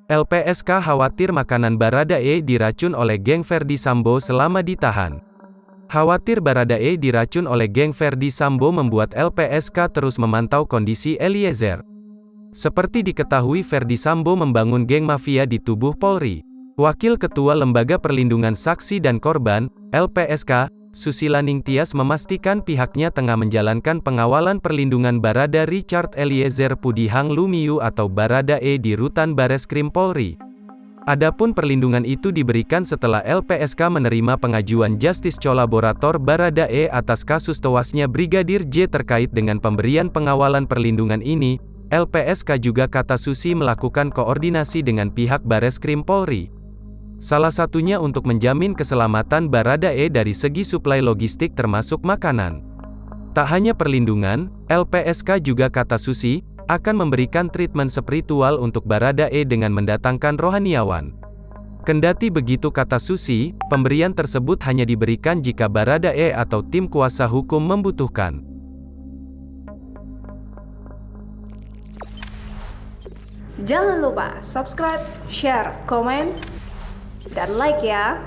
LPSK khawatir makanan Baradae diracun oleh geng Ferdy Sambo selama ditahan. Khawatir Baradae diracun oleh geng Ferdy Sambo membuat LPSK terus memantau kondisi Eliezer. Seperti diketahui, Ferdy Sambo membangun geng mafia di tubuh Polri. Wakil Ketua Lembaga Perlindungan Saksi dan Korban, LPSK, Susila Ningtyas memastikan pihaknya tengah menjalankan pengawalan perlindungan Barada Richard Eliezer Pudihang Lumiu atau Baradae di Rutan Bareskrim Polri. Adapun perlindungan itu diberikan setelah LPSK menerima pengajuan Justice Kolaborator Baradae atas kasus tewasnya Brigadir J. Terkait dengan pemberian pengawalan perlindungan ini, LPSK juga kata Susi melakukan koordinasi dengan pihak Bareskrim Polri. Salah satunya untuk menjamin keselamatan Baradae dari segi suplai logistik termasuk makanan. Tak hanya perlindungan, LPSK juga kata Susi, akan memberikan treatment spiritual untuk Baradae dengan mendatangkan rohaniawan. Kendati begitu kata Susi, pemberian tersebut hanya diberikan jika Baradae atau tim kuasa hukum membutuhkan. Jangan lupa subscribe, share, komen, dan like ya.